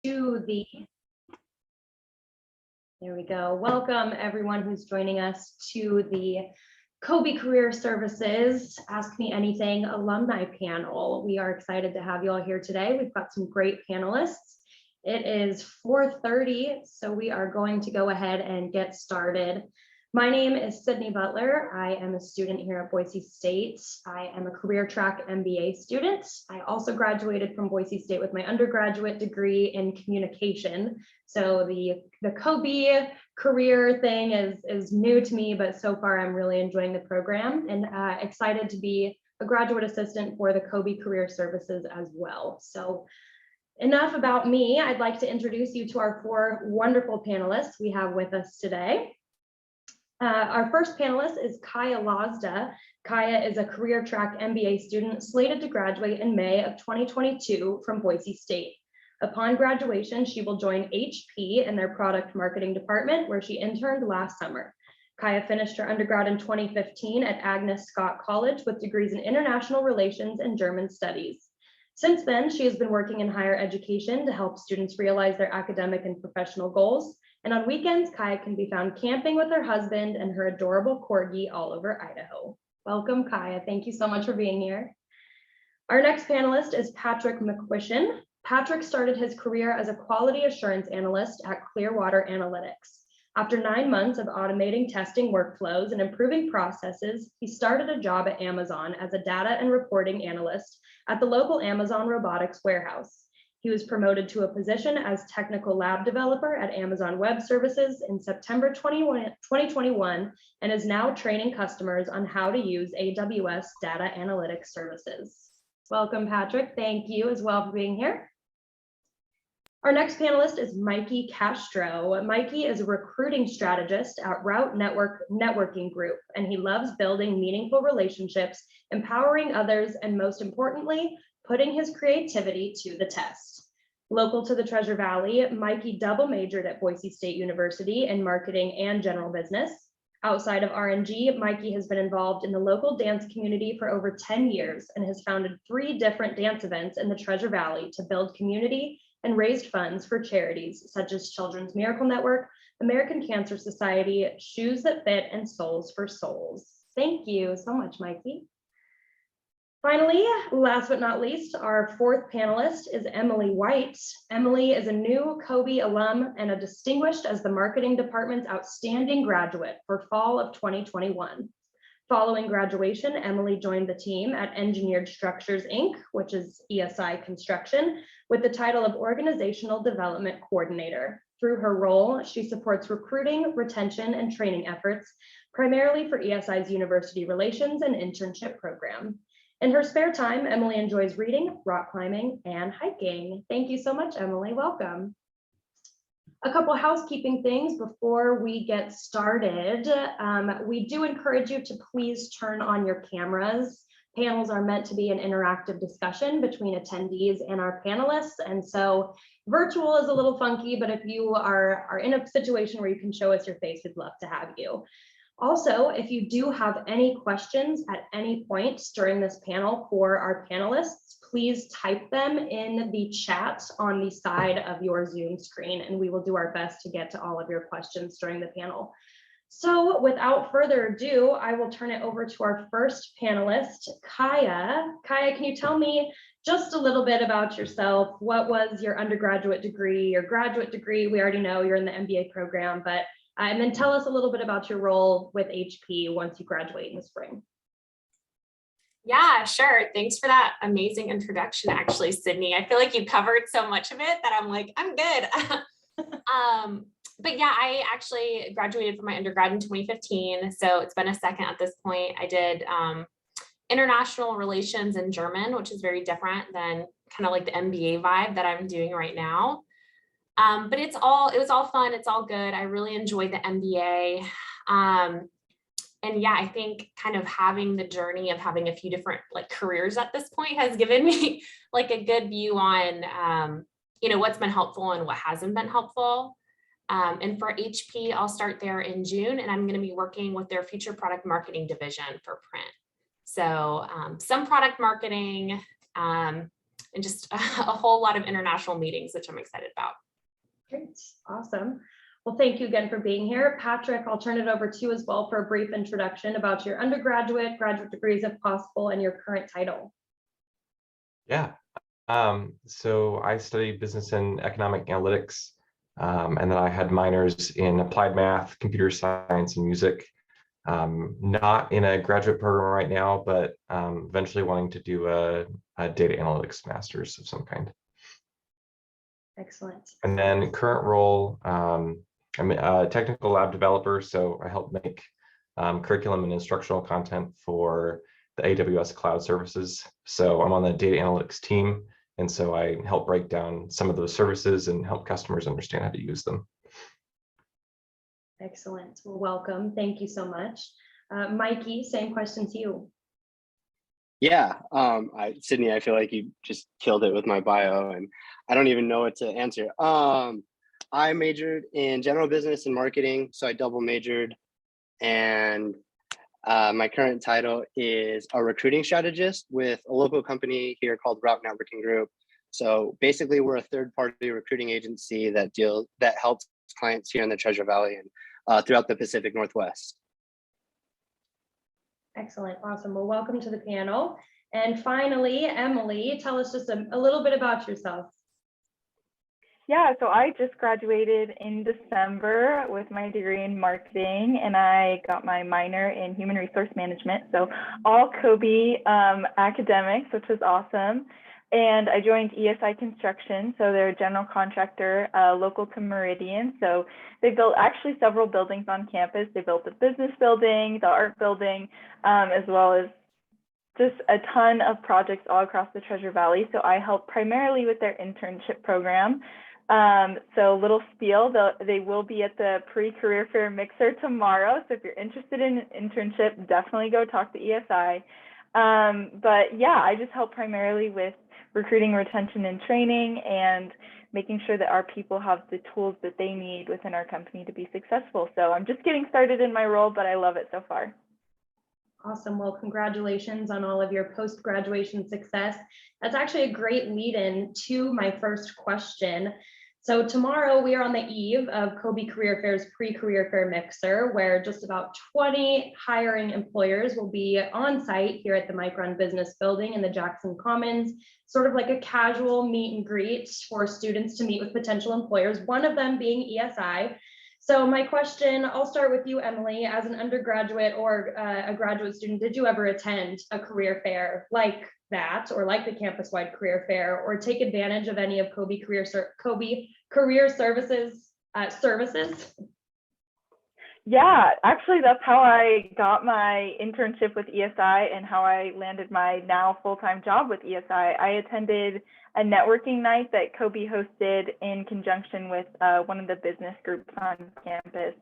to the, there we go. Welcome everyone who's joining us to the COBE Career Services Ask Me Anything alumni panel. We are excited to have you all here today. We've got some great panelists. It is 4:30, so we are going to go ahead and get started. My name is Sydney Butler. I am a student here at Boise State. I am a career track MBA student. I also graduated from Boise State with my undergraduate degree in communication. So the COBE career thing is new to me, but so far I'm really enjoying the program and excited to be a graduate assistant for the COBE Career Services as well. So enough about me. I'd like to introduce you to our four wonderful panelists we have with us today. Our first panelist is Kaya Lazda. Kaya is a career track MBA student slated to graduate in May of 2022 from Boise State. Upon graduation, she will join HP in their product marketing department, where she interned last summer. Kaya finished her undergrad in 2015 at Agnes Scott College with degrees in international relations and German studies. Since then, she has been working in higher education to help students realize their academic and professional goals. And on weekends, Kaya can be found camping with her husband and her adorable corgi all over Idaho. Welcome, Kaya. Thank you so much for being here. Our next panelist is Patrick McQuishan. Patrick started his career as a quality assurance analyst at Clearwater Analytics. After 9 months of automating testing workflows and improving processes, he started a job at Amazon as a data and reporting analyst at the local Amazon robotics warehouse. He was promoted to a position as technical lab developer at Amazon Web Services in September 2021 and is now training customers on how to use AWS data analytics services. Welcome, Patrick. Thank you as well for being here. Our next panelist is Mikey Castro. Mikey is a recruiting strategist at Route Networking Group, and he loves building meaningful relationships, empowering others, and most importantly, putting his creativity to the test. Local to the Treasure Valley, Mikey double majored at Boise State University in marketing and general business. Outside of R&G, Mikey has been involved in the local dance community for over 10 years and has founded 3 different dance events in the Treasure Valley to build community and raised funds for charities such as Children's Miracle Network, American Cancer Society, Shoes That Fit, and Souls for Souls. Thank you so much, Mikey. Finally, last but not least, our fourth panelist is Emily White. Emily is a new COBE alum and a distinguished as the marketing department's outstanding graduate for fall of 2021. Following graduation, Emily joined the team at Engineered Structures, Inc., which is ESI Construction, with the title of Organizational Development Coordinator. Through her role, she supports recruiting, retention, and training efforts, primarily for ESI's University Relations and Internship program. In her spare time, Emily enjoys reading, rock climbing, and hiking. Thank you so much, Emily. Welcome. A couple housekeeping things before we get started. We do encourage you to please turn on your cameras. Panels are meant to be an interactive discussion between attendees and our panelists. And so virtual is a little funky, but if you are in a situation where you can show us your face, we'd love to have you. Also, if you do have any questions at any point during this panel for our panelists, please type them in the chat on the side of your Zoom screen, and we will do our best to get to all of your questions during the panel. So without further ado, I will turn it over to our first panelist, Kaya. Kaya, can you tell me just a little bit about yourself? What was your undergraduate degree, your graduate degree? We already know you're in the MBA program, but and then tell us a little bit about your role with HP once you graduate in the spring. Yeah, sure. Thanks for that amazing introduction, actually, Sydney. I feel like you covered so much of it that I'm like, I'm good. But yeah, I actually graduated from my undergrad in 2015. So it's been a second at this point. I did international relations in German, which is very different than kind of like the MBA vibe that I'm doing right now. But it was all fun. It's all good. I really enjoyed the MBA. And yeah, I think kind of having the journey of having a few different like careers at this point has given me like a good view on, what's been helpful and what hasn't been helpful. And for HP, I'll start there in June, and I'm going to be working with their future product marketing division for print. So some product marketing, and just a whole lot of international meetings, which I'm excited about. Great, awesome. Well, thank you again for being here. Patrick, I'll turn it over to you as well for a brief introduction about your undergraduate, graduate degrees if possible, and your current title. Yeah, so I studied business and economic analytics, and then I had minors in applied math, computer science, and music. Not in a graduate program right now, but eventually wanting to do a data analytics master's of some kind. Excellent. And then current role, I'm a technical lab developer, so I help make curriculum and instructional content for the AWS cloud services. So I'm on the data analytics team, and so I help break down some of those services and help customers understand how to use them. Excellent. Well, welcome. Thank you so much. Mikey, same question to you. Yeah, Sydney, I feel like you just killed it with my bio, and I don't even know what to answer. I majored in general business and marketing, so I double majored, and my current title is a recruiting strategist with a local company here called Route Networking Group. So basically, we're a third-party recruiting agency that helps clients here in the Treasure Valley and throughout the Pacific Northwest. Excellent. Awesome. Well, welcome to the panel. And finally, Emily, tell us just a little bit about yourself. Yeah, so I just graduated in December with my degree in marketing, and I got my minor in human resource management. So all COBE academics, which was awesome. And I joined ESI Construction, so they're a general contractor local to Meridian. So they built actually several buildings on campus. They built the business building, the art building, as well as just a ton of projects all across the Treasure Valley. So I help primarily with their internship program. So little spiel, they will be at the pre-career fair mixer tomorrow. So if you're interested in an internship, definitely go talk to ESI. But yeah, I just help primarily with recruiting, retention, and training, and making sure that our people have the tools that they need within our company to be successful. So I'm just getting started in my role, but I love it so far. Awesome. Well, congratulations on all of your post-graduation success. That's actually a great lead-in to my first question. So tomorrow we are on the eve of COBE Career Fair's pre-career fair mixer, where just about 20 hiring employers will be on site here at the Micron Business Building in the Jackson Commons, sort of like a casual meet and greet for students to meet with potential employers, one of them being ESI. So my question, I'll start with you, Emily. As an undergraduate or a graduate student, did you ever attend a career fair like that, or like the campus-wide career fair, or take advantage of any of COBE Career Services services? Yeah, actually, that's how I got my internship with ESI and how I landed my now full-time job with ESI. I attended a networking night that COBE hosted in conjunction with one of the business groups on campus,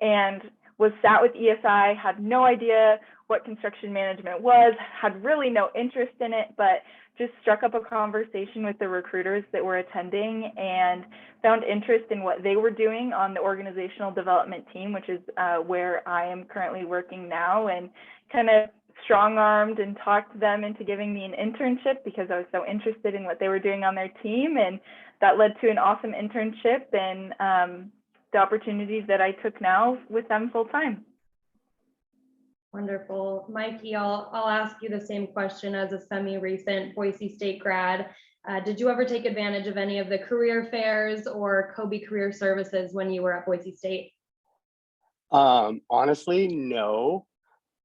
and was sat with ESI, had no idea what construction management was, had really no interest in it, but just struck up a conversation with the recruiters that were attending and found interest in what they were doing on the organizational development team, which is where I am currently working now, and kind of strong-armed and talked them into giving me an internship because I was so interested in what they were doing on their team. And that led to an awesome internship and the opportunities that I took now with them full-time. Wonderful. Mikey, I'll ask you the same question as a semi-recent Boise State grad. Did you ever take advantage of any of the career fairs or COBE Career Services when you were at Boise State? Honestly, no,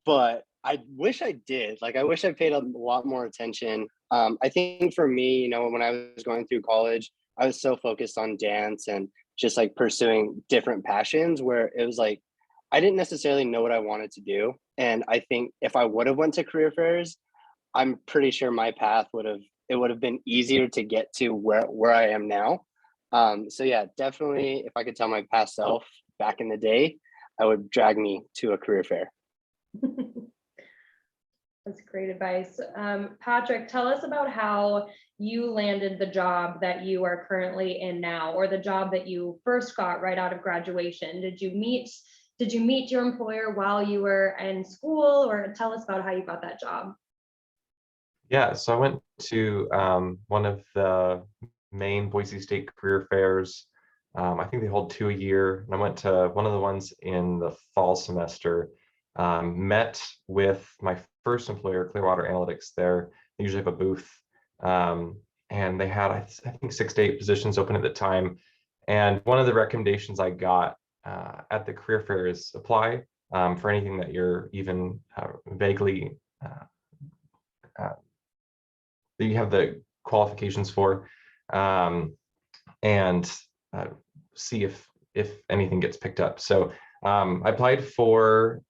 but I wish I did. Like, I wish I paid a lot more attention. I think for me, when I was going through college, I was so focused on dance and just like pursuing different passions where it was like, I didn't necessarily know what I wanted to do. And I think if I would have went to career fairs, I'm pretty sure my path would have been easier to get to where I am now. So yeah, definitely if I could tell my past self back in the day, I would drag me to a career fair. That's great advice. Patrick, tell us about how you landed the job that you are currently in now, or the job that you first got right out of graduation. Did you meet your employer while you were in school, or tell us about how you got that job? Yeah, so I went to one of the main Boise State career fairs. I think they hold 2 a year, and I went to one of the ones in the fall semester. Met with my first employer, Clearwater Analytics. There, they usually have a booth, um, and they had I think 6 to 8 positions open at the time. And one of the recommendations I got at the career fair is apply for anything that you're even vaguely uh, that you have the qualifications for, and see if anything gets picked up. So I applied for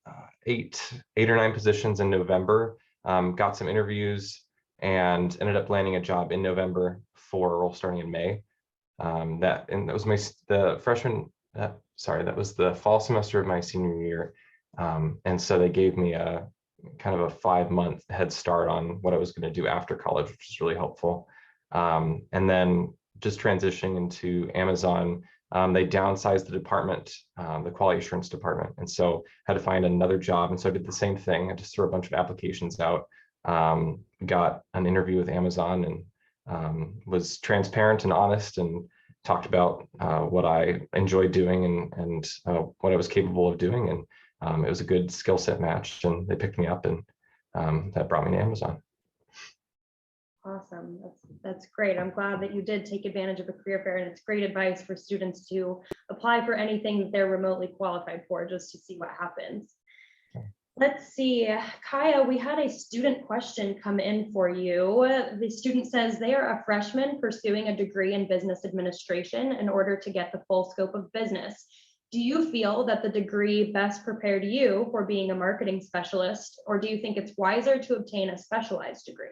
eight or nine positions in November, got some interviews, and ended up landing a job in November for a role starting in May. That was the freshman. That was the fall semester of my senior year, and so they gave me a kind of a 5-month head start on what I was going to do after college, which was really helpful. And then just transitioning into Amazon, they downsized the department, the quality assurance department. And so had to find another job. And so I did the same thing. I just threw a bunch of applications out, got an interview with Amazon, and was transparent and honest and talked about what I enjoyed doing and what I was capable of doing. And it was a good skill set match, and they picked me up, and that brought me to Amazon. Awesome. That's great. I'm glad that you did take advantage of a career fair, and it's great advice for students to apply for anything that they're remotely qualified for, just to see what happens. Let's see, Kaya, we had a student question come in for you. The student says they are a freshman pursuing a degree in business administration in order to get the full scope of business. Do you feel that the degree best prepared you for being a marketing specialist, or do you think it's wiser to obtain a specialized degree?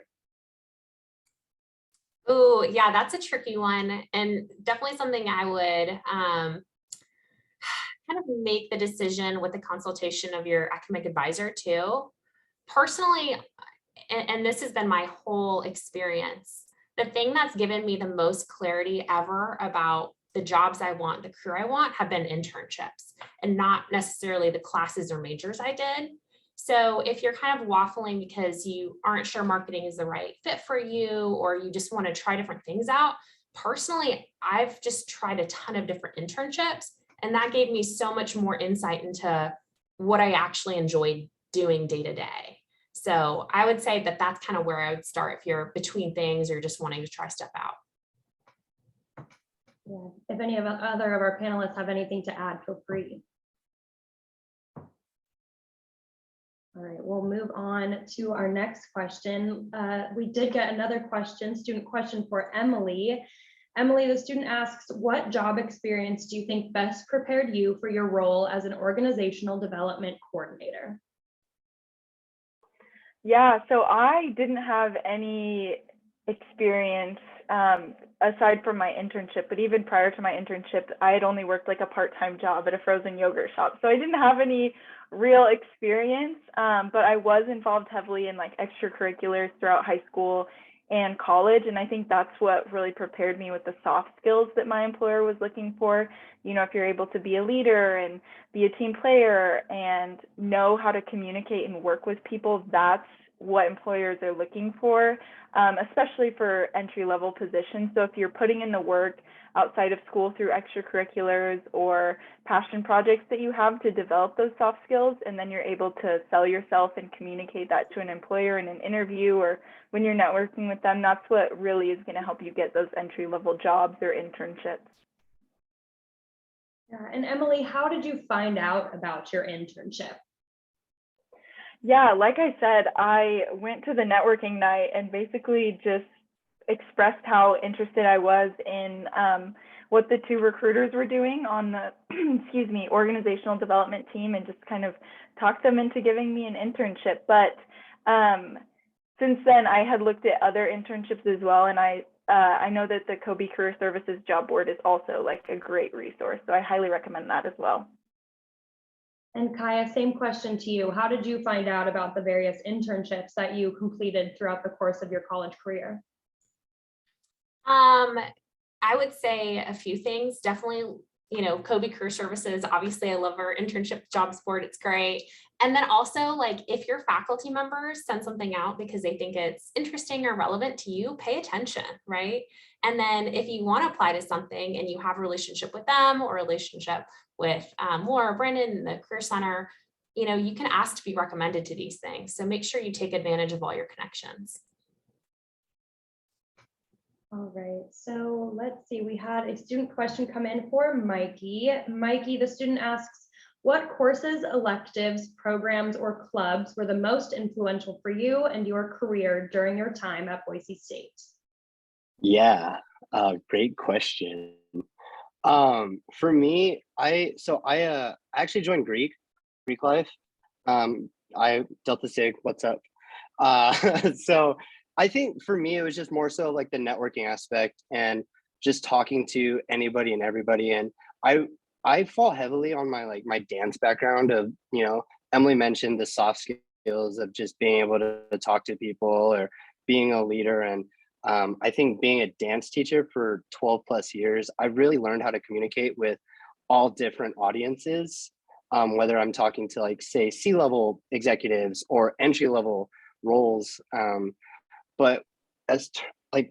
Oh, yeah, that's a tricky one, and definitely something I would kind of make the decision with the consultation of your academic advisor too. Personally, and this has been my whole experience, the thing that's given me the most clarity ever about the jobs I want, the career I want, have been internships, and not necessarily the classes or majors I did. So if you're kind of waffling because you aren't sure marketing is the right fit for you, or you just want to try different things out, personally, I've just tried a ton of different internships, and that gave me so much more insight into what I actually enjoyed doing day to day. So I would say that that's kind of where I would start if you're between things or just wanting to try stuff out. Yeah. If any of other of our panelists have anything to add, feel free. All right, we'll move on to our next question. We did get another question, student question for Emily. Emily, the student asks, what job experience do you think best prepared you for your role as an organizational development coordinator? Yeah, so I didn't have any experience aside from my internship, but even prior to my internship, I had only worked like a part-time job at a frozen yogurt shop. So I didn't have any real experience, but I was involved heavily in like extracurriculars throughout high school and college. And I think that's what really prepared me with the soft skills that my employer was looking for. You know, if you're able to be a leader and be a team player and know how to communicate and work with people, that's what employers are looking for, especially for entry-level positions. So if you're putting in the work outside of school through extracurriculars or passion projects that you have to develop those soft skills, and then you're able to sell yourself and communicate that to an employer in an interview or when you're networking with them, that's what really is going to help you get those entry-level jobs or internships. Yeah, and Emily, how did you find out about your internship? Yeah, like I said, I went to the networking night and basically just expressed how interested I was in what the two recruiters were doing on the excuse me, organizational development team, and just kind of talked them into giving me an internship. But since then, I had looked at other internships as well, and I know that the COBE Career Services job board is also like a great resource, so I highly recommend that as well. And Kaya, same question to you. How did you find out about the various internships that you completed throughout the course of your college career? I would say a few things. Definitely COBE Career Services, obviously I love our internship jobs board, it's great. And then also, like, if your faculty members send something out because they think it's interesting or relevant to you, pay attention, right? And then if you want to apply to something and you have a relationship with them or a relationship with Laura or Brandon in the Career Center, you can ask to be recommended to these things. So make sure you take advantage of all your connections. All right, so let's see, we had a student question come in for Mikey. Mikey, the student asks, what courses, electives, programs, or clubs were the most influential for you and your career during your time at Boise State? Yeah, great question. For me, I actually joined Greek life. I Delta Sig, what's up? So I think for me, it was just more so like the networking aspect and just talking to anybody and everybody. And I fall heavily on my dance background of, Emily mentioned the soft skills of just being able to talk to people or being a leader. And I think being a dance teacher for 12 plus years, I really learned how to communicate with all different audiences, whether I'm talking to say C-level executives or entry-level roles. But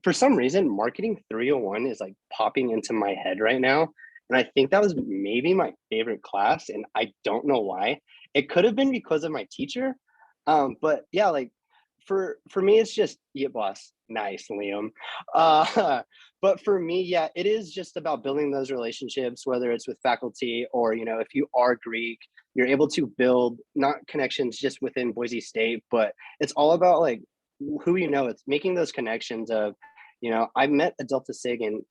for some reason, marketing 301 is popping into my head right now. And I think that was maybe my favorite class. And I don't know why. It could have been because of my teacher. But yeah, for me, it's just, yeah, boss. Nice, Liam. But for me, yeah, it is just about building those relationships, whether it's with faculty or, if you are Greek, you're able to build not connections just within Boise State, but it's all about who it's making those connections of, I met a Delta Sig in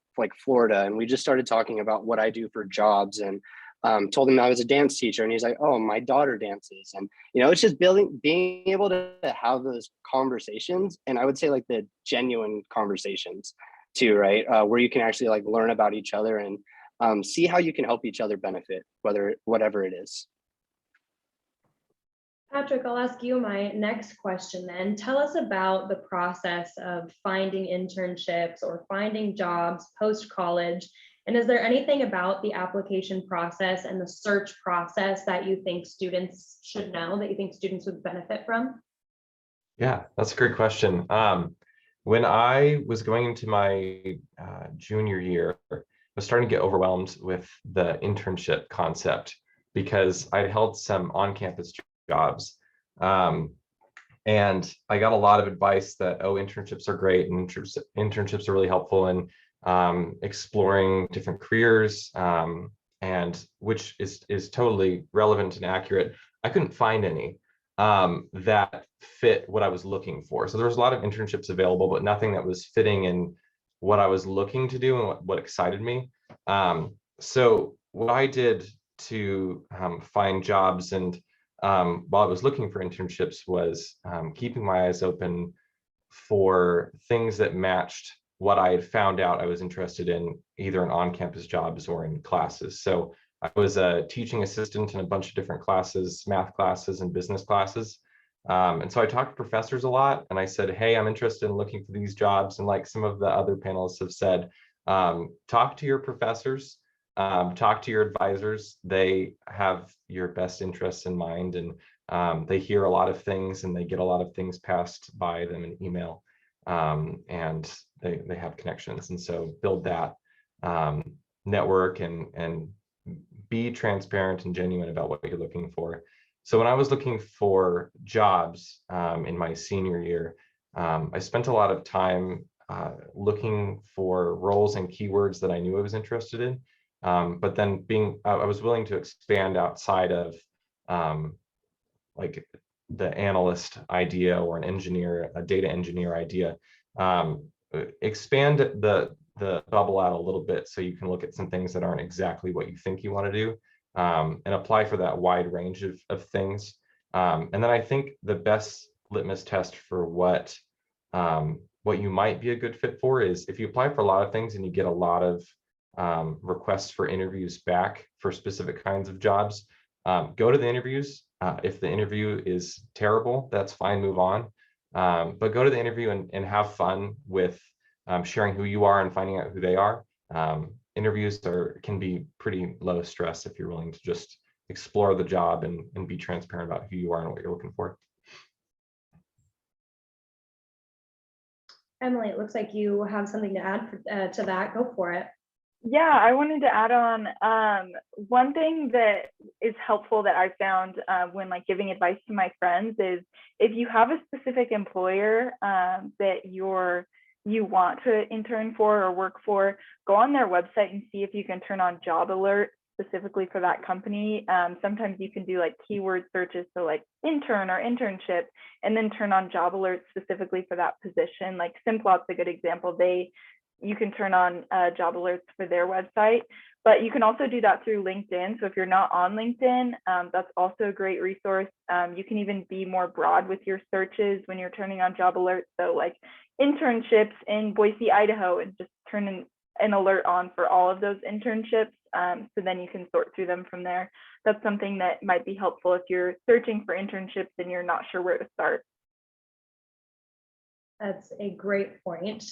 Florida, and we just started talking about what I do for jobs, and told him I was a dance teacher, and he's like, oh, my daughter dances. And it's just being able to have those conversations, and I would say the genuine conversations too, right? Where you can actually learn about each other and see how you can help each other benefit, whatever it is. Patrick, I'll ask you my next question then. Tell us about the process of finding internships or finding jobs post-college. And is there anything about the application process and the search process that you think students should know, that you think students would benefit from? Yeah, that's a great question. When I was going into my junior year, I was starting to get overwhelmed with the internship concept because I'd held some on-campus jobs. And I got a lot of advice that, oh, internships are great and internships are really helpful in exploring different careers, and which is totally relevant and accurate. I couldn't find any that fit what I was looking for. So there was a lot of internships available, but nothing that was fitting in what I was looking to do and what excited me. So what I did to find jobs and while I was looking for internships was keeping my eyes open for things that matched what I had found out I was interested in, either in on-campus jobs or in classes. So I was a teaching assistant in a bunch of different classes, math classes and business classes. And so I talked to professors a lot, and I said, hey, I'm interested in looking for these jobs. And like some of the other panelists have said, talk to your professors, talk to your advisors. They have your best interests in mind, and they hear a lot of things and they get a lot of things passed by them in email, and they have connections. And so build that network and be transparent and genuine about what you're looking for. So when I was looking for jobs in my senior year, I spent a lot of time looking for roles and keywords that I knew I was interested in. But then I was willing to expand outside of like the analyst idea or a data engineer idea. Expand the bubble out a little bit so you can look at some things that aren't exactly what you think you want to do, and apply for that wide range of things. And then I think the best litmus test for what you might be a good fit for is if you apply for a lot of things and you get a lot of requests for interviews back for specific kinds of jobs, go to the interviews. If the interview is terrible, that's fine, move on. But go to the interview and have fun with sharing who you are and finding out who they are. interviews can be pretty low stress if you're willing to just explore the job and be transparent about who you are and what you're looking for. Emily, it looks like you have something to add to that. Go for it. Yeah, I wanted to add on one thing that is helpful that I found when like giving advice to my friends is if you have a specific employer that you want to intern for or work for, go on their website and see if you can turn on job alerts specifically for that company. Sometimes you can do like keyword searches, so like intern or internship, and then turn on job alerts specifically for that position. Like Simplot's a good example. You can turn on job alerts for their website, but you can also do that through LinkedIn. So if you're not on LinkedIn, that's also a great resource. You can even be more broad with your searches when you're turning on job alerts. So like internships in Boise, Idaho, and just turn an alert on for all of those internships. So then you can sort through them from there. That's something that might be helpful if you're searching for internships and you're not sure where to start. That's a great point.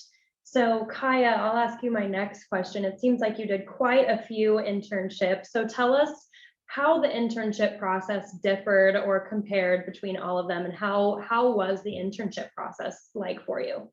So Kaya, I'll ask you my next question. It seems like you did quite a few internships. So tell us how the internship process differed or compared between all of them, and how was the internship process like for you?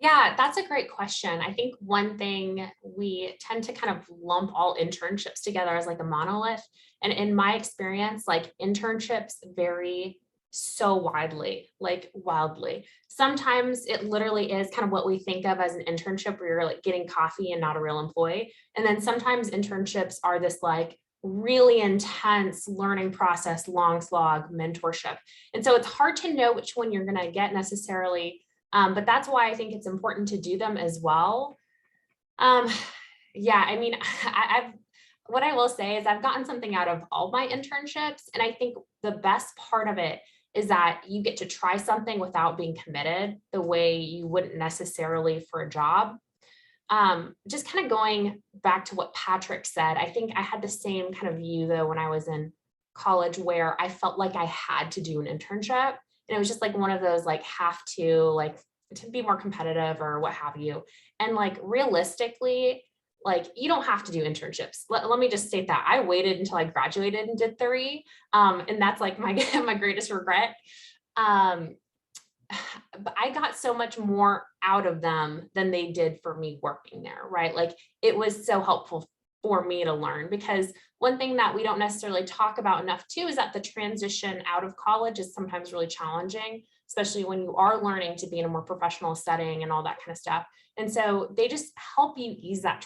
Yeah, that's a great question. I think one thing we tend to kind of lump all internships together as like a monolith. And in my experience, like internships vary so widely, like wildly. Sometimes it literally is kind of what we think of as an internship where you're like getting coffee and not a real employee. And then sometimes internships are this like really intense learning process, long slog, mentorship. And so it's hard to know which one you're going to get necessarily. But that's why I think it's important to do them as well. Yeah, I mean, what I will say is I've gotten something out of all my internships. And I think the best part of it is that you get to try something without being committed the way you wouldn't necessarily for a job. Just kind of going back to what Patrick said, I think I had the same kind of view though when I was in college where I felt like I had to do an internship. And it was just like one of those like have to like to be more competitive or what have you. And like realistically, like you don't have to do internships. Let me just state that I waited until I graduated and did 3. And that's like my greatest regret. But I got so much more out of them than they did for me working there, right? Like it was so helpful for me to learn, because one thing that we don't necessarily talk about enough too is that the transition out of college is sometimes really challenging, especially when you are learning to be in a more professional setting and all that kind of stuff. And so they just help you ease that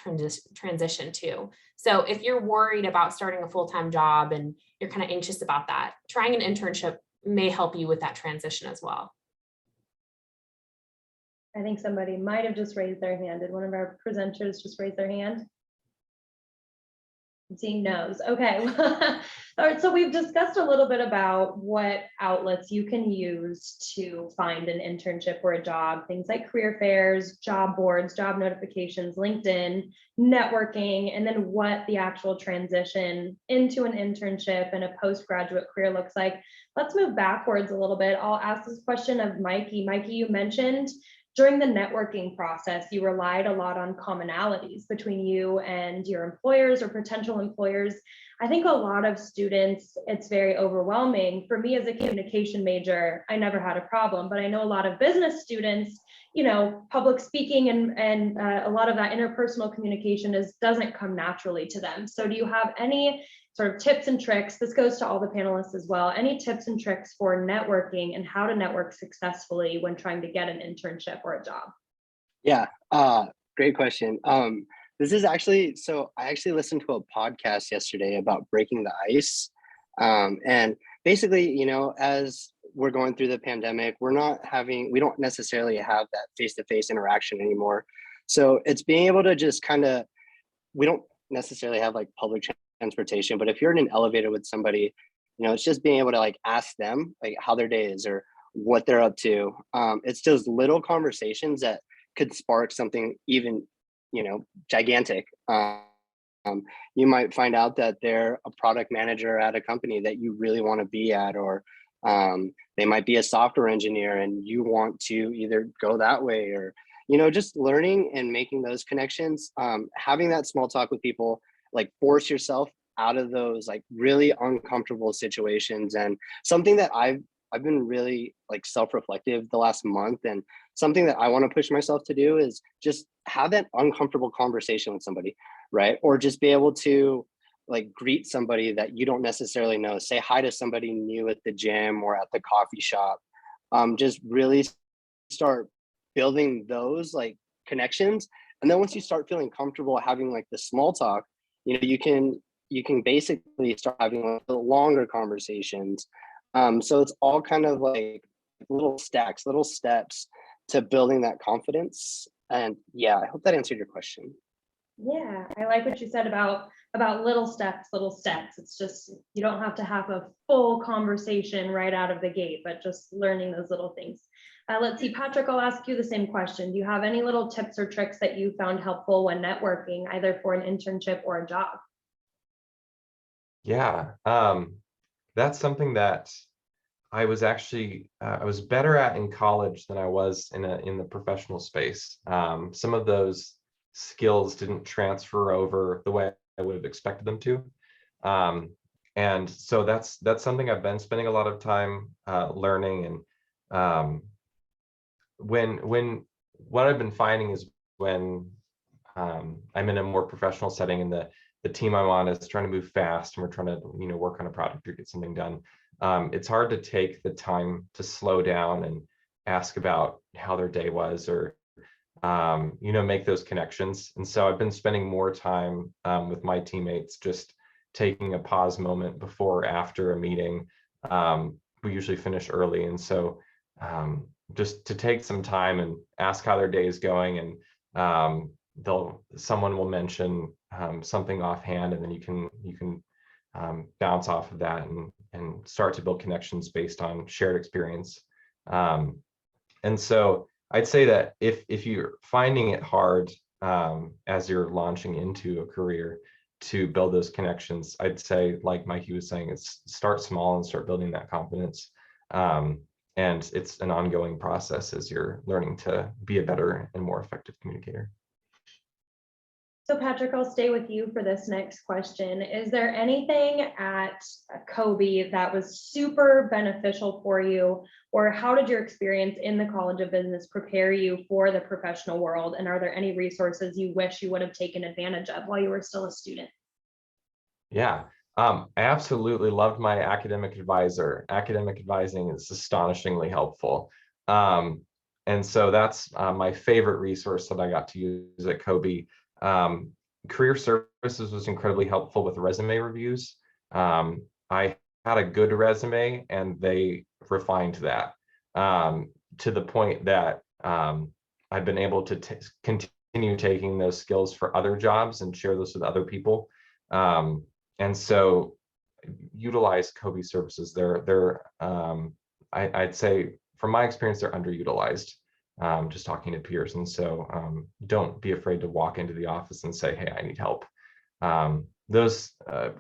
transition too. So if you're worried about starting a full-time job and you're kind of anxious about that, trying an internship may help you with that transition as well. I think somebody might have just raised their hand. Did one of our presenters just raise their hand? I'm seeing no's. Okay. All right. So we've discussed a little bit about what outlets you can use to find an internship or a job, things like career fairs, job boards, job notifications, LinkedIn, networking, and then what the actual transition into an internship and a postgraduate career looks like. Let's move backwards a little bit. I'll ask this question of Mikey. Mikey, you mentioned during the networking process, you relied a lot on commonalities between you and your employers or potential employers. I think a lot of students, it's very overwhelming. For me as a communication major, I never had a problem, but I know a lot of business students, you know, public speaking and a lot of that interpersonal communication doesn't come naturally to them. So do you have any sort of tips and tricks? This goes to all the panelists as well. Any tips and tricks for networking and how to network successfully when trying to get an internship or a job? Yeah, great question. This is actually, so I actually listened to a podcast yesterday about breaking the ice. And basically, you know, as we're going through the pandemic, we don't necessarily have that face-to-face interaction anymore. So it's being able to just kind of, we don't necessarily have like public transportation, but if you're in an elevator with somebody, you know, it's just being able to like ask them like how their day is or what they're up to. It's those little conversations that could spark something even, you know, gigantic. You might find out that they're a product manager at a company that you really want to be at, or they might be a software engineer and you want to either go that way, or, just learning and making those connections, having that small talk with people, like force yourself out of those like really uncomfortable situations. And something that I've been really like self-reflective the last month, and something that I want to push myself to do is just have that uncomfortable conversation with somebody, right? Or just be able to like greet somebody that you don't necessarily know, say hi to somebody new at the gym or at the coffee shop. Just really start building those like connections. And then once you start feeling comfortable having like the small talk, you can basically start having like the longer conversations. So it's all kind of like little stacks, little steps to building that confidence. And yeah, I hope that answered your question. Yeah, I like what you said about little steps, little steps. It's just, you don't have to have a full conversation right out of the gate, but just learning those little things. Let's see, Patrick, I'll ask you the same question. Do you have any little tips or tricks that you found helpful when networking, either for an internship or a job? Yeah, that's something that I was actually I was better at in college than I was in the professional space. Some of those skills didn't transfer over the way I would have expected them to. And so that's something I've been spending a lot of time learning. And when what I've been finding is when I'm in a more professional setting and the team I'm on is trying to move fast and we're trying to work on a project or get something done. It's hard to take the time to slow down and ask about how their day was, or make those connections. And so I've been spending more time with my teammates, just taking a pause moment before or after a meeting. We usually finish early, and so just to take some time and ask how their day is going, and someone will mention something offhand, and then you can bounce off of that and start to build connections based on shared experience. And so I'd say that if you're finding it hard as you're launching into a career to build those connections, I'd say, like Mikey was saying, it's start small and start building that confidence. And it's an ongoing process as you're learning to be a better and more effective communicator. So Patrick, I'll stay with you for this next question. Is there anything at COBE that was super beneficial for you, or how did your experience in the College of Business prepare you for the professional world? And are there any resources you wish you would have taken advantage of while you were still a student? Yeah, I absolutely loved my academic advisor. Academic advising is astonishingly helpful. And so that's my favorite resource that I got to use at COBE. Career Services was incredibly helpful with resume reviews. I had a good resume and they refined that to the point that I've been able to continue taking those skills for other jobs and share those with other people. And so utilize COBE services. I'd say from my experience, they're underutilized. Just talking to peers. And so don't be afraid to walk into the office and say, hey, I need help. Those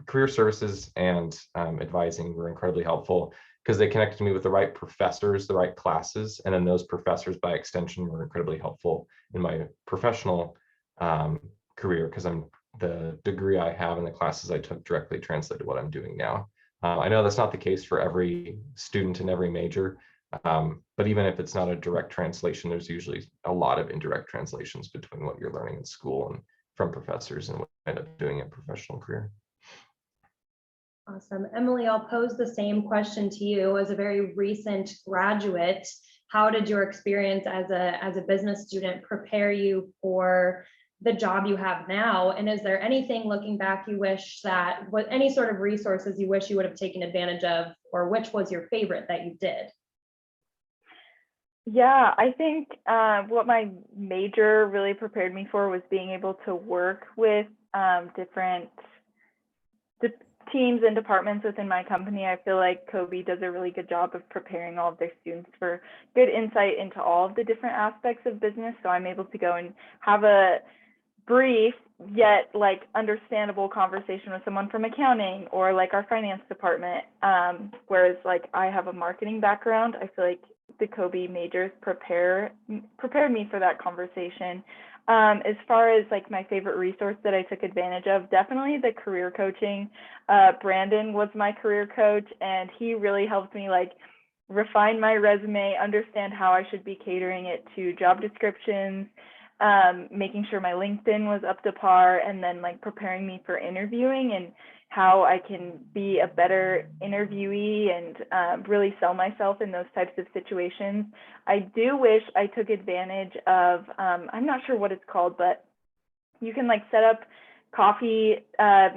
career services and advising were incredibly helpful because they connected me with the right professors, the right classes, and then those professors by extension were incredibly helpful in my professional career, because the degree I have and the classes I took directly translated what I'm doing now. I know that's not the case for every student in every major, but even if it's not a direct translation, there's usually a lot of indirect translations between what you're learning in school and from professors and what you end up doing in a professional career. Awesome. Emily, I'll pose the same question to you. As a very recent graduate, how did your experience as a business student prepare you for the job you have now? And is there anything looking back you wish that, any sort of resources you wish you would have taken advantage of, or which was your favorite that you did? Yeah, I think what my major really prepared me for was being able to work with different teams and departments within my company. I feel like COBE does a really good job of preparing all of their students for good insight into all of the different aspects of business. So I'm able to go and have a brief yet like understandable conversation with someone from accounting or like our finance department. Whereas like I have a marketing background, I feel like the COBE majors prepared me for that conversation. As far as like my favorite resource that I took advantage of, definitely the career coaching. Brandon was my career coach, and he really helped me like refine my resume, understand how I should be catering it to job descriptions, making sure my LinkedIn was up to par, and then like preparing me for interviewing and how I can be a better interviewee and really sell myself in those types of situations. I do wish I took advantage of, I'm not sure what it's called, but you can like set up coffee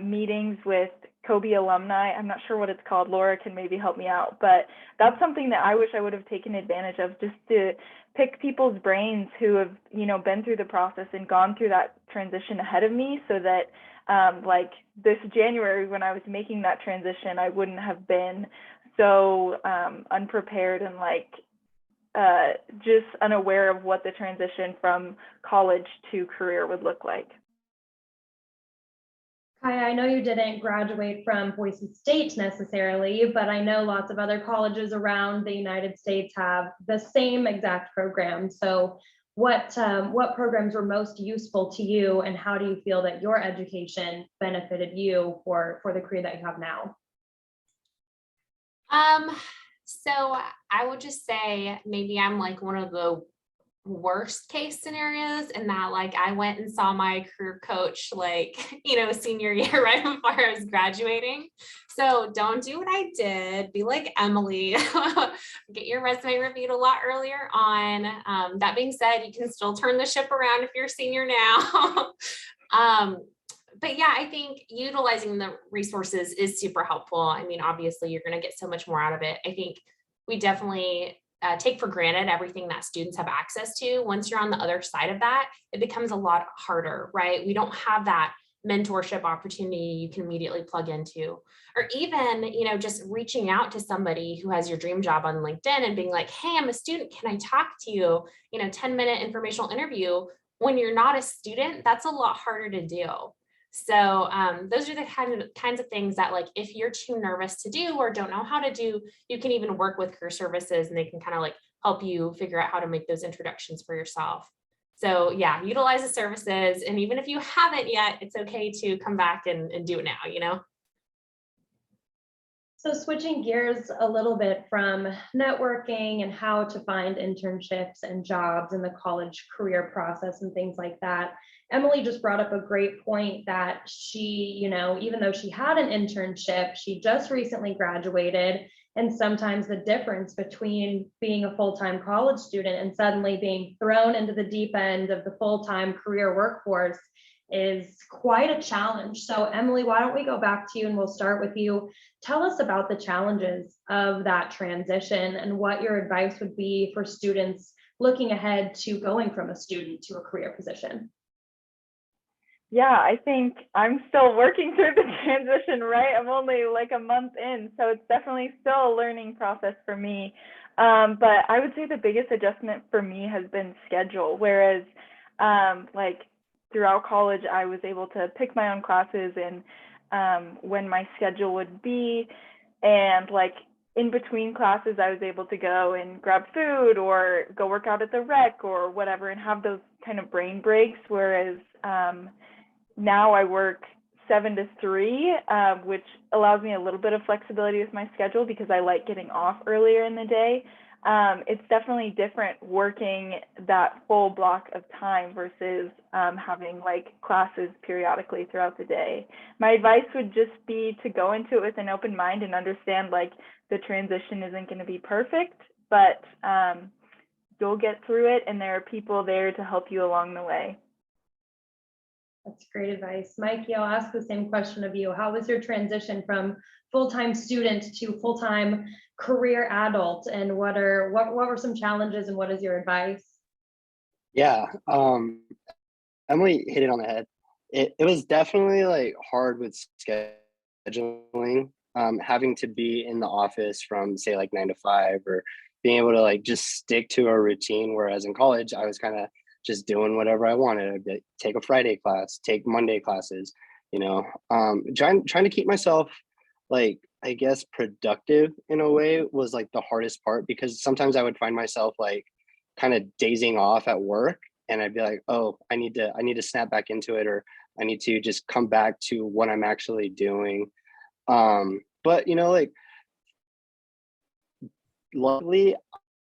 meetings with COBE alumni. I'm not sure what it's called. Laura can maybe help me out, but that's something that I wish I would have taken advantage of, just to pick people's brains who have, you know, been through the process and gone through that transition ahead of me, so that like this January when I was making that transition, I wouldn't have been so unprepared and like just unaware of what the transition from college to career would look like. Kaya, I know you didn't graduate from Boise State necessarily, but I know lots of other colleges around the United States have the same exact program. So what programs were most useful to you, and how do you feel that your education benefited you for the career that you have now? So I would just say maybe I'm like one of the worst case scenarios in that like I went and saw my career coach like, you know, senior year right before I was graduating. So don't do what I did. Be like Emily. Get your resume reviewed a lot earlier on. That being said, you can still turn the ship around if you're a senior now. But yeah, I think utilizing the resources is super helpful. I mean, obviously you're going to get so much more out of it. I think we definitely take for granted everything that students have access to. Once you're on the other side of that, it becomes a lot harder, right? We don't have that mentorship opportunity you can immediately plug into, or even, you know, just reaching out to somebody who has your dream job on LinkedIn and being like, hey, I'm a student, can I talk to you? You know, 10-minute informational interview. When you're not a student, that's a lot harder to do. So those are the kinds of things that, like, if you're too nervous to do or don't know how to do, you can even work with career services and they can kind of like help you figure out how to make those introductions for yourself. So yeah, utilize the services. And even if you haven't yet, it's okay to come back and do it now, you know? So switching gears a little bit from networking and how to find internships and jobs in the college career process and things like that, Emily just brought up a great point that she, you know, even though she had an internship, she just recently graduated. And sometimes the difference between being a full-time college student and suddenly being thrown into the deep end of the full-time career workforce is quite a challenge. So Emily, why don't we go back to you and we'll start with you. Tell us about the challenges of that transition and what your advice would be for students looking ahead to going from a student to a career position. Yeah, I think I'm still working through the transition, right? I'm only like a month in, so it's definitely still a learning process for me. But I would say the biggest adjustment for me has been schedule, whereas like throughout college, I was able to pick my own classes and when my schedule would be, and like in between classes, I was able to go and grab food or go work out at the rec or whatever and have those kind of brain breaks, whereas now I work 7 to 3, which allows me a little bit of flexibility with my schedule because I like getting off earlier in the day. It's definitely different working that full block of time versus having like classes periodically throughout the day. My advice would just be to go into it with an open mind and understand like the transition isn't going to be perfect, but you'll get through it and there are people there to help you along the way. That's great advice. Mikey, I'll ask the same question of you. How was your transition from full-time student to full-time career adult? And what were some challenges and what is your advice? Yeah, Emily hit it on the head. It was definitely like hard with scheduling, having to be in the office from say like 9 to 5 or being able to like just stick to a routine. Whereas in college, I was kind of just doing whatever I wanted. I'd take a Friday class, take Monday classes, you know, trying to keep myself like I guess, productive in a way was like the hardest part, because sometimes I would find myself like kind of dazing off at work, and I'd be like, oh, I need to snap back into it, or I need to just come back to what I'm actually doing. But like, luckily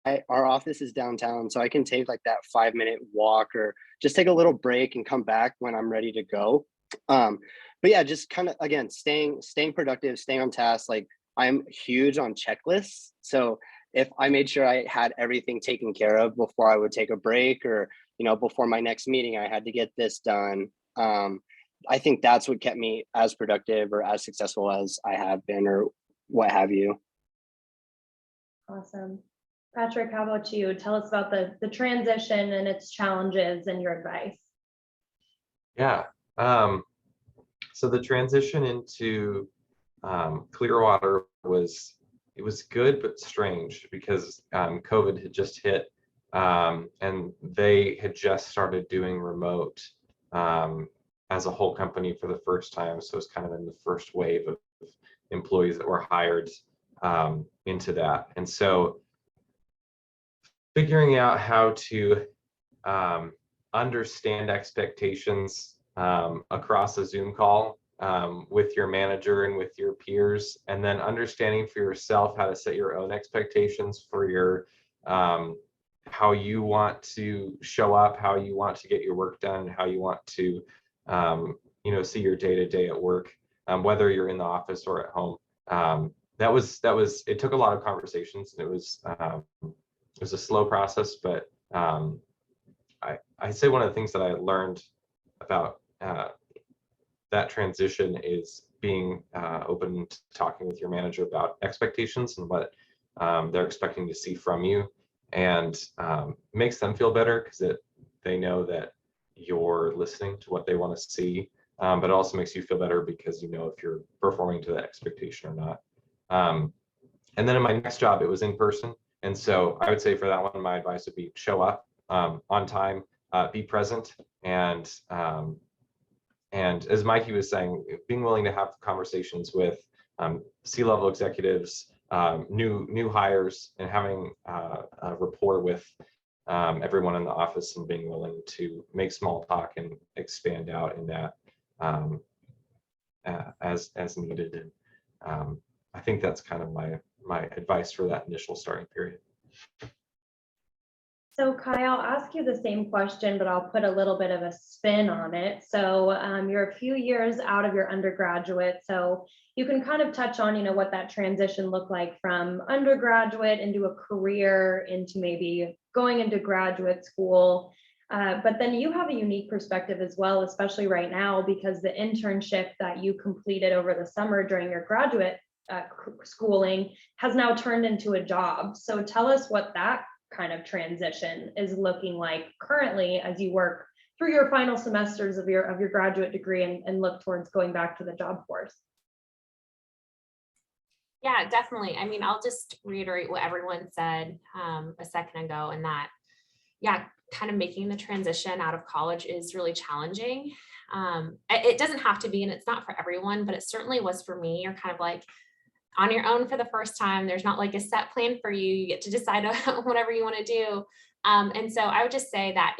our office is downtown, so I can take like that 5-minute walk, or just take a little break and come back when I'm ready to go. But yeah, just kind of, again, staying productive, staying on task. Like, I'm huge on checklists, so if I made sure I had everything taken care of before I would take a break, or before my next meeting, I had to get this done. I think that's what kept me as productive or as successful as I have been, or what have you. Awesome. Patrick, how about you? Tell us about the transition and its challenges and your advice. Yeah. So the transition into Clearwater was good but strange, because COVID had just hit, and they had just started doing remote as a whole company for the first time. So it's kind of in the first wave of employees that were hired into that. And so figuring out how to understand expectations across a Zoom call with your manager and with your peers, and then understanding for yourself how to set your own expectations for your how you want to show up, how you want to get your work done, how you want to see your day-to-day at work, whether you're in the office or at home. That was it took a lot of conversations, and it was a slow process, but I say one of the things that I learned about that transition is being open to talking with your manager about expectations and what they're expecting to see from you, and makes them feel better, because they know that you're listening to what they want to see, but it also makes you feel better because if you're performing to that expectation or not. And then in my next job, it was in person. And so I would say for that one, my advice would be show up on time, be present, and as Mikey was saying, being willing to have conversations with C-level executives, new hires, and having a rapport with everyone in the office, and being willing to make small talk and expand out in that as needed. And I think that's kind of my advice for that initial starting period. So Kai, I'll ask you the same question, but I'll put a little bit of a spin on it. So you're a few years out of your undergraduate, so you can kind of touch on, what that transition looked like from undergraduate into a career, into maybe going into graduate school. But then you have a unique perspective as well, especially right now, because the internship that you completed over the summer during your graduate schooling has now turned into a job. So tell us what that kind of transition is looking like currently as you work through your final semesters of your graduate degree and look towards going back to the job force. Yeah, definitely. I mean, I'll just reiterate what everyone said a second ago, and that, yeah, kind of making the transition out of college is really challenging. It doesn't have to be, and it's not for everyone, but it certainly was for me. You're kind of like on your own for the first time. There's not like a set plan for you. You get to decide whatever you want to do. And so I would just say that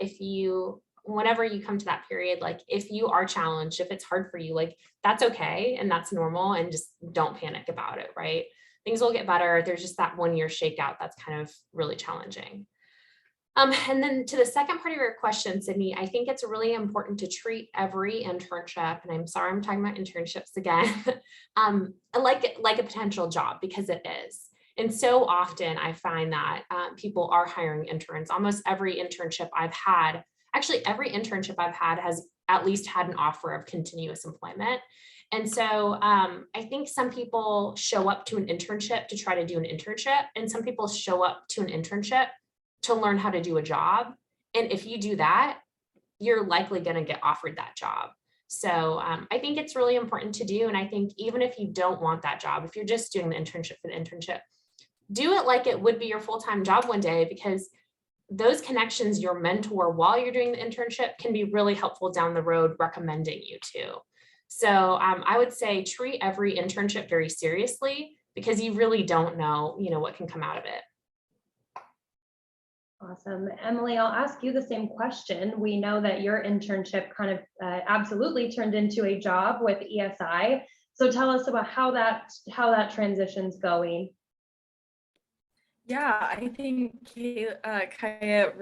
whenever you come to that period, like if you are challenged, if it's hard for you, like that's okay. And that's normal, and just don't panic about it, right? Things will get better. There's just that 1 year shakeout that's kind of really challenging. And then to the second part of your question, Sydney, I think it's really important to treat every internship, and I'm sorry I'm talking about internships again, like a potential job, because it is. And so often I find that people are hiring interns. Almost every internship I've had, actually every internship I've had has at least had an offer of continuous employment. And so I think some people show up to an internship to try to do an internship, and some people show up to an internship to learn how to do a job. And if you do that, you're likely going to get offered that job. So I think it's really important to do. And I think even if you don't want that job, if you're just doing the internship for the internship, do it like it would be your full-time job one day, because those connections your mentor while you're doing the internship can be really helpful down the road recommending you to. So I would say treat every internship very seriously because you really don't know, what can come out of it. Awesome. Emily, I'll ask you the same question. We know that your internship kind of absolutely turned into a job with ESI. So tell us about how that transition's going. Yeah, I think Kaya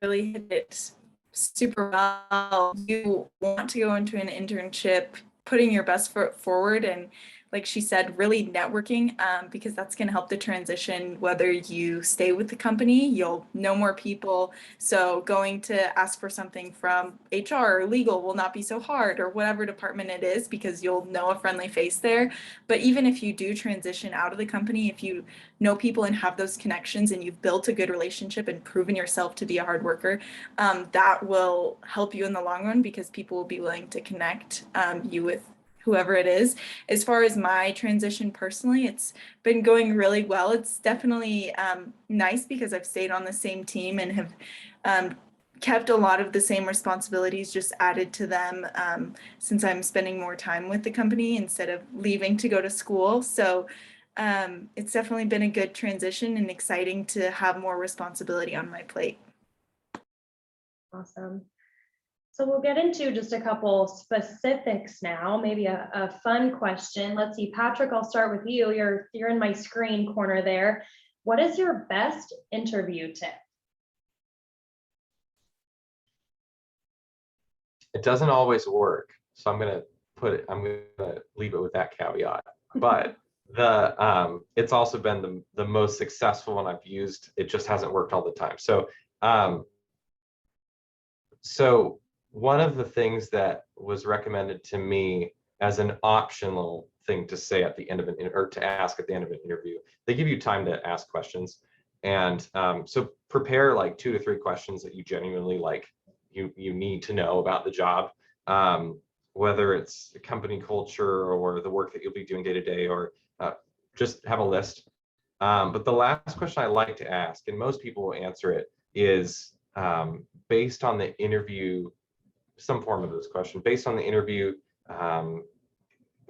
really hit it super well. You want to go into an internship, putting your best foot forward, and like she said, really networking, because that's going to help the transition. Whether you stay with the company, you'll know more people. So going to ask for something from HR or legal will not be so hard, or whatever department it is, because you'll know a friendly face there. But even if you do transition out of the company, if you know people and have those connections and you've built a good relationship and proven yourself to be a hard worker, that will help you in the long run, because people will be willing to connect you with whoever it is. As far as my transition personally, it's been going really well. It's definitely nice because I've stayed on the same team and have kept a lot of the same responsibilities, just added to them since I'm spending more time with the company instead of leaving to go to school. So it's definitely been a good transition and exciting to have more responsibility on my plate. Awesome. So we'll get into just a couple specifics now, maybe a fun question. Let's see, Patrick, I'll start with you. You're in my screen corner there. What is your best interview tip? It doesn't always work, so I'm gonna leave it with that caveat. But it's also been the most successful one I've used. It just hasn't worked all the time. So one of the things that was recommended to me as an optional thing to say at the end of to ask at the end of an interview, they give you time to ask questions, and so prepare like 2 to 3 questions that you genuinely like. You need to know about the job, whether it's the company culture or the work that you'll be doing day to day, or just have a list. But the last question I like to ask, and most people will answer it, is based on the interview, some form of this question, based on the interview,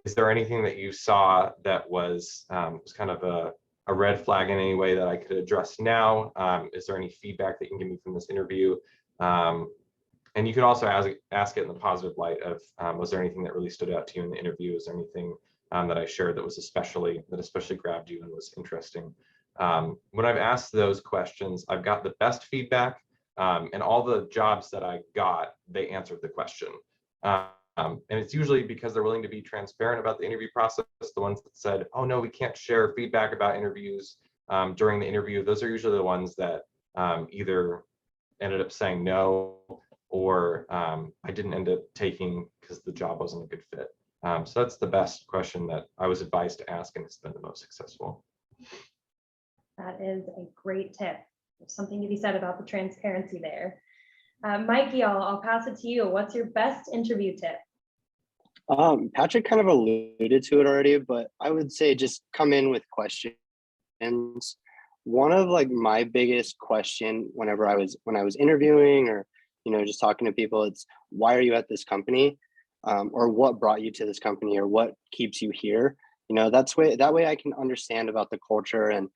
is there anything that you saw that was kind of a red flag in any way that I could address now? Is there any feedback that you can give me from this interview? And you could also ask it in the positive light of, was there anything that really stood out to you in the interview? Is there anything that I shared that was especially grabbed you and was interesting? When I've asked those questions, I've got the best feedback, and all the jobs that I got, they answered the question. And it's usually because they're willing to be transparent about the interview process. The ones that said, oh no, we can't share feedback about interviews during the interview, those are usually the ones that either ended up saying no, or I didn't end up taking because the job wasn't a good fit. So that's the best question that I was advised to ask, and it's been the most successful. That is a great tip. There's something to be said about the transparency there. Mikey, I'll pass it to you. What's your best interview tip? Patrick kind of alluded to it already, but I would say just come in with questions. One of like my biggest question when I was interviewing, or just talking to people, it's why are you at this company, or what brought you to this company, or what keeps you here. That way I can understand about the culture and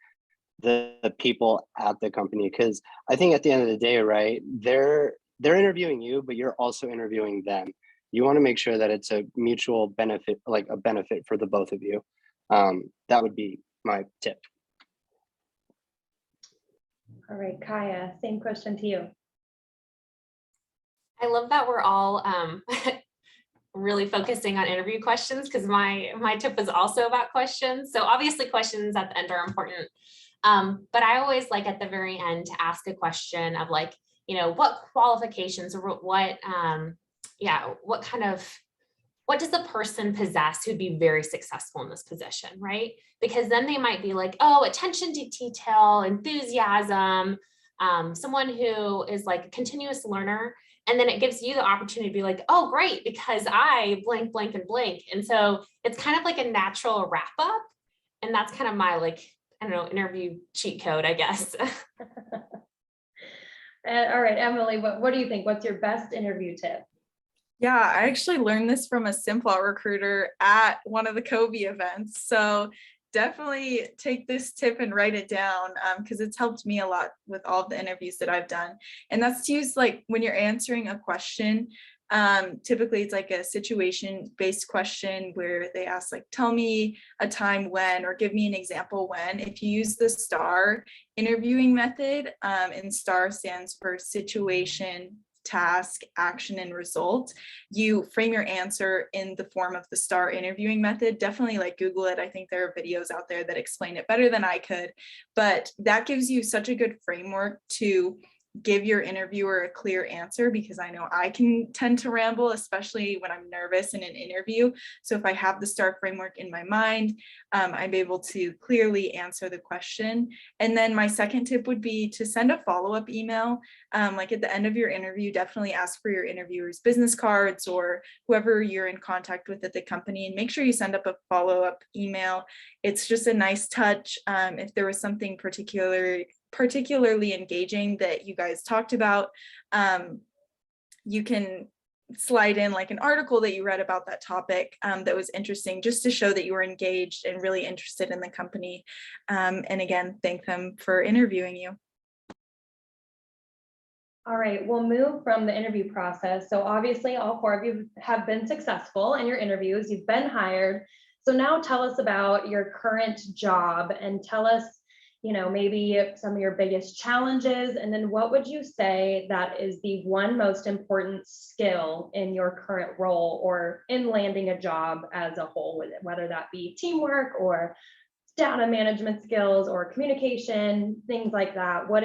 the people at the company, because I think at the end of the day, right, they're interviewing you, but you're also interviewing them. You want to make sure that it's a mutual benefit, like a benefit for the both of you. That would be my tip. All right, Kaya, same question to you. I love that we're all really focusing on interview questions, because my tip was also about questions. So obviously questions at the end are important. But I always like at the very end to ask a question of like, what qualifications, or what does the person possess who'd be very successful in this position, right? Because then they might be like, oh, attention to detail, enthusiasm, someone who is like a continuous learner. And then it gives you the opportunity to be like, oh, great, because I blank, blank, and blank. And so it's kind of like a natural wrap up. And that's kind of my interview cheat code, I guess. All right, Emily, what do you think? What's your best interview tip? Yeah, I actually learned this from a Simplot recruiter at one of the COBE events. So definitely take this tip and write it down because it's helped me a lot with all of the interviews that I've done. And that's to use like when you're answering a question, typically it's like a situation-based question where they ask like, tell me a time when, or give me an example when. If you use the STAR interviewing method, and STAR stands for situation, task, action, and result, you frame your answer in the form of the STAR interviewing method. Definitely like Google it. I think there are videos out there that explain it better than I could, but that gives you such a good framework to give your interviewer a clear answer, because I know I can tend to ramble, especially when I'm nervous in an interview. So if I have the STAR framework in my mind, I'm able to clearly answer the question. And then my second tip would be to send a follow-up email. Like at the end of your interview, definitely ask for your interviewer's business cards or whoever you're in contact with at the company, and make sure you send up a follow-up email. It's just a nice touch. If there was something particularly engaging that you guys talked about, you can slide in like an article that you read about that topic that was interesting, just to show that you were engaged and really interested in the company. And again, thank them for interviewing you. All right, we'll move from the interview process. So obviously all 4 of you have been successful in your interviews, you've been hired. So now tell us about your current job and tell us, maybe some of your biggest challenges, and then what would you say that is the one most important skill in your current role or in landing a job as a whole, whether that be teamwork or data management skills or communication, things like that. What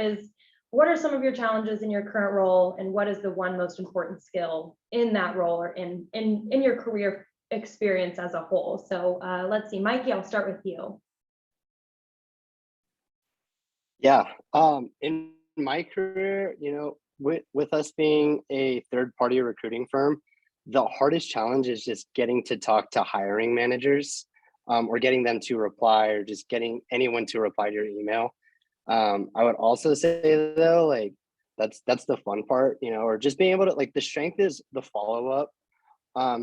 are some of your challenges in your current role, and what is the one most important skill in that role or in your career experience as a whole? So let's see, Mikey, I'll start with you. Yeah, in my career, with us being a third-party recruiting firm, the hardest challenge is just getting to talk to hiring managers, or getting them to reply, or just getting anyone to reply to your email. I would also say though, like that's the fun part, or just being able to, like, the strength is the follow-up,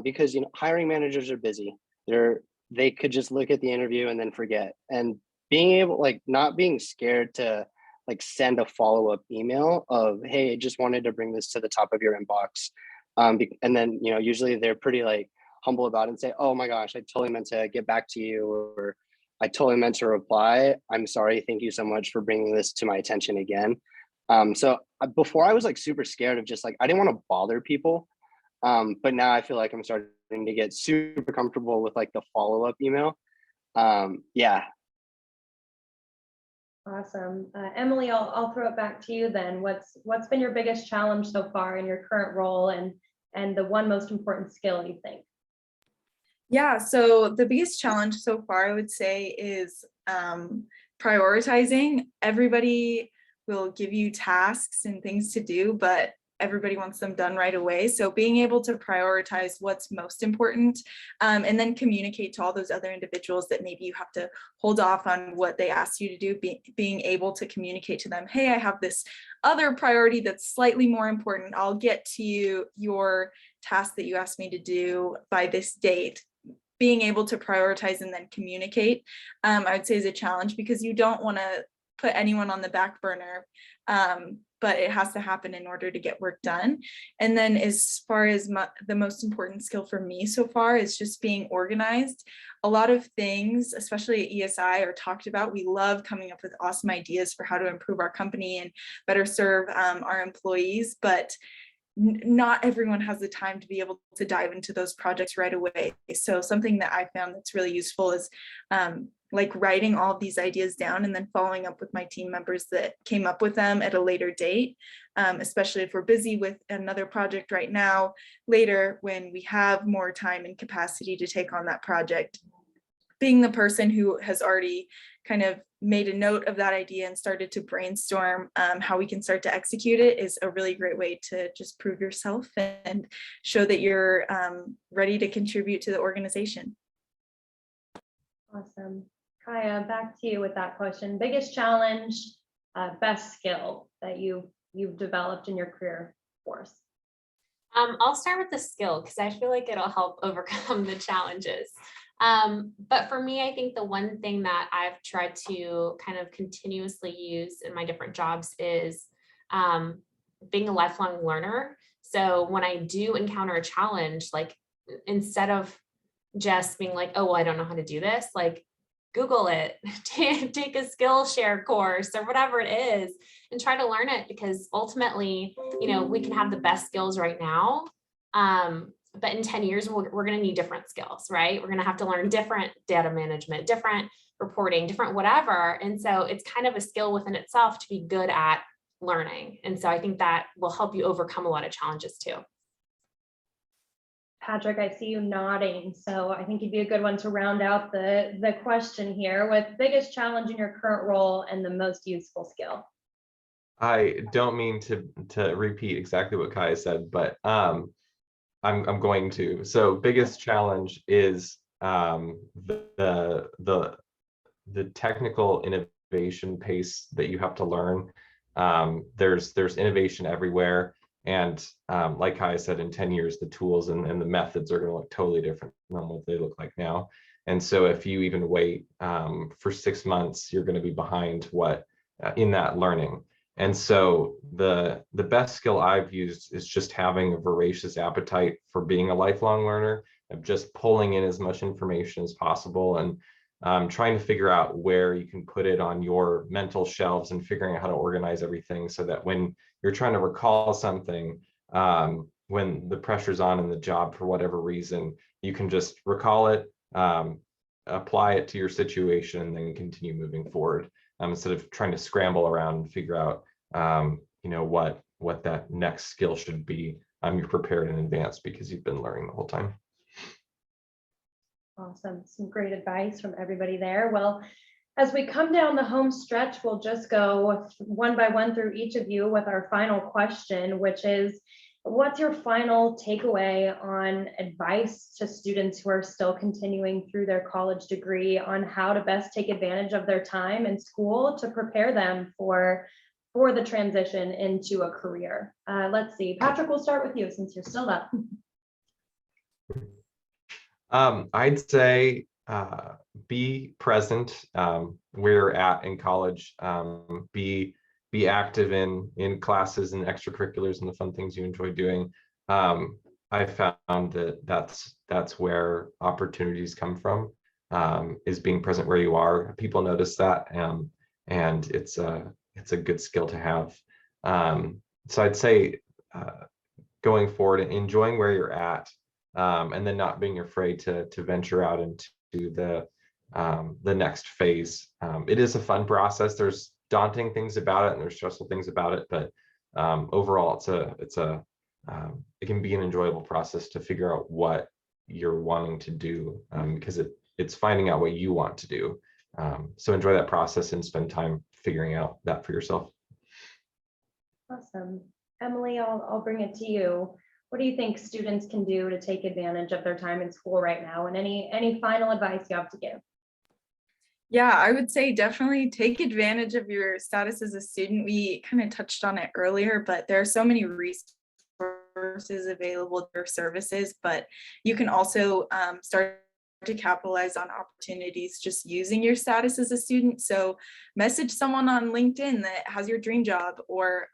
because hiring managers are busy. They could just look at the interview and then forget. And being able, like, not being scared to like send a follow-up email of, hey, I just wanted to bring this to the top of your inbox. And then, usually they're pretty like humble about it and say, oh my gosh, I totally meant to get back to you, or I totally meant to reply. I'm sorry. Thank you so much for bringing this to my attention again. So before I was like super scared of just like, I didn't want to bother people. But now I feel like I'm starting to get super comfortable with like the follow-up email. Yeah. Awesome. Emily, I'll throw it back to you then. What's been your biggest challenge so far in your current role, and the one most important skill you think? Yeah, so the biggest challenge so far, I would say, is prioritizing. Everybody will give you tasks and things to do, but everybody wants them done right away. So being able to prioritize what's most important, and then communicate to all those other individuals that maybe you have to hold off on what they asked you to do, being able to communicate to them, hey, I have this other priority that's slightly more important. I'll get to your task that you asked me to do by this date. Being able to prioritize and then communicate, I would say, is a challenge, because you don't want to put anyone on the back burner, but it has to happen in order to get work done. And then as far as the most important skill for me so far is just being organized. A lot of things, especially at ESI, are talked about. We love coming up with awesome ideas for how to improve our company and better serve our employees, but not everyone has the time to be able to dive into those projects right away. So something that I found that's really useful is like writing all of these ideas down and then following up with my team members that came up with them at a later date, especially if we're busy with another project right now, later when we have more time and capacity to take on that project. Being the person who has already kind of made a note of that idea and started to brainstorm how we can start to execute it is a really great way to just prove yourself and show that you're ready to contribute to the organization. Awesome. Kaya, back to you with that question. Biggest challenge, best skill that you've developed in your career force? I'll start with the skill because I feel like it'll help overcome the challenges. But for me, I think the one thing that I've tried to kind of continuously use in my different jobs is being a lifelong learner. So when I do encounter a challenge, like instead of just being like, oh, well, I don't know how to do this, like Google it, take a Skillshare course or whatever it is, and try to learn it, because ultimately, you know, we can have the best skills right now. But in 10 years, we're going to need different skills, right? We're going to have to learn different data management, different reporting, different whatever. And so it's kind of a skill within itself to be good at learning. And so I think that will help you overcome a lot of challenges too. Patrick, I see you nodding, so I think you'd be a good one to round out the question here with biggest challenge in your current role and the most useful skill. I don't mean to repeat exactly what Kaya said, but I'm going to. So biggest challenge is the technical innovation pace that you have to learn. There's innovation everywhere. And like I said, in 10 years, the tools and the methods are going to look totally different than what they look like now. And so if you even wait for 6 months, you're going to be behind in that learning. And so the best skill I've used is just having a voracious appetite for being a lifelong learner, of just pulling in as much information as possible and trying to figure out where you can put it on your mental shelves and figuring out how to organize everything so that when you're trying to recall something, when the pressure's on in the job for whatever reason, you can just recall it, apply it to your situation, and then continue moving forward, instead of trying to scramble around and figure out what that next skill should be. You're prepared in advance because you've been learning the whole time. Awesome. Some great advice from everybody there. Well, as we come down the home stretch, we'll just go one by one through each of you with our final question, which is, what's your final takeaway on advice to students who are still continuing through their college degree on how to best take advantage of their time in school to prepare them for the transition into a career? Let's see. Patrick, we'll start with you since you're still up. I'd say be present where you're at in college. Be active in classes and extracurriculars and the fun things you enjoy doing. I found that's where opportunities come from, is being present where you are. People notice that, and it's a good skill to have. So I'd say going forward, enjoying where you're at. And then not being afraid to venture out into the next phase. It is a fun process. There's daunting things about it and there's stressful things about it, but overall, it can be an enjoyable process to figure out what you're wanting to do, because it's finding out what you want to do. So enjoy that process and spend time figuring out that for yourself. Awesome. Emily, I'll bring it to you. What do you think students can do to take advantage of their time in school right now? And any final advice you have to give? Yeah, I would say definitely take advantage of your status as a student. We kind of touched on it earlier, but there are so many resources available for services, but you can also start to capitalize on opportunities just using your status as a student. So message someone on LinkedIn that has your dream job or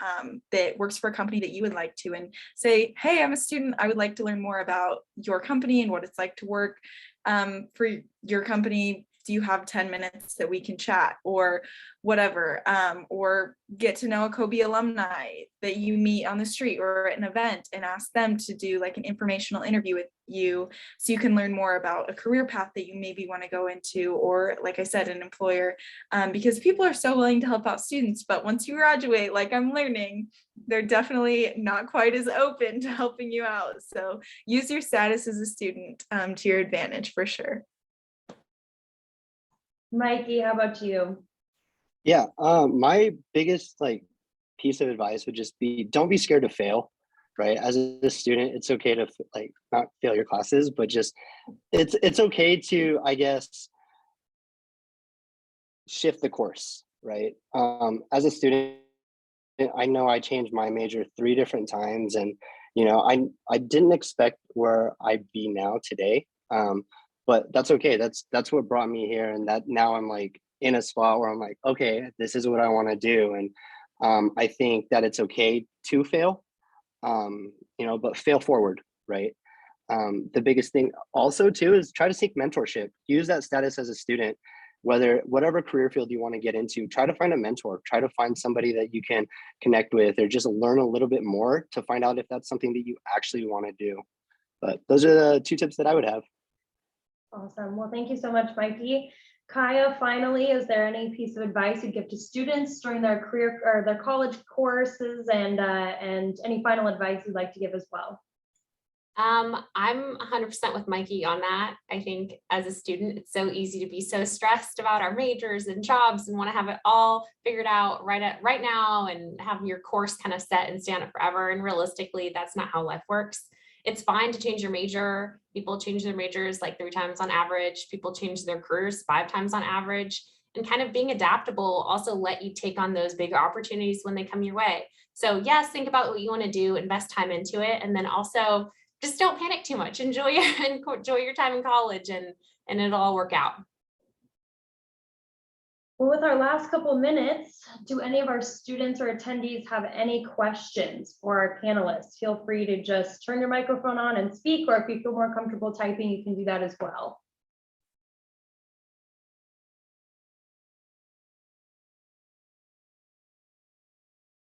that works for a company that you would like to, and say, hey, I'm a student. I would like to learn more about your company and what it's like to work for your company. Do you have 10 minutes that we can chat or whatever, or get to know a COBE alumni that you meet on the street or at an event and ask them to do like an informational interview with you so you can learn more about a career path that you maybe want to go into, or like I said, an employer, because people are so willing to help out students, but once you graduate, like I'm learning, they're definitely not quite as open to helping you out. So use your status as a student to your advantage for sure. Mikey, how about you? Yeah, my biggest piece of advice would just be, don't be scared to fail, right? As a student, it's okay to not fail your classes, but just it's okay to, I guess, shift the course, right? As a student, I know I changed my major 3 different times, and you know, I didn't expect where I'd be now today. But that's okay. That's what brought me here. And that now I'm like in a spot where I'm like, okay, this is what I want to do. And I think that it's okay to fail, you know, but fail forward, right? The biggest thing also too is try to seek mentorship. Use that status as a student, whatever career field you want to get into, try to find a mentor, try to find somebody that you can connect with, or just learn a little bit more to find out if that's something that you actually want to do. But those are the 2 tips that I would have. Awesome. Well, thank you so much, Mikey. Kaya, finally, is there any piece of advice you'd give to students during their career or their college courses, and any final advice you'd like to give as well? I'm 100% with Mikey on that. I think as a student, it's so easy to be so stressed about our majors and jobs and want to have it all figured out right now and have your course kind of set and stand up forever. And realistically, that's not how life works. It's fine to change your major. People change their majors like 3 times on average. People change their careers 5 times on average. And kind of being adaptable also let you take on those bigger opportunities when they come your way. So yes, think about what you want to do, invest time into it, and then also just don't panic too much. Enjoy your time in college, and it'll all work out. Well, with our last couple minutes, do any of our students or attendees have any questions for our panelists? Feel free to just turn your microphone on and speak, or if you feel more comfortable typing, you can do that as well.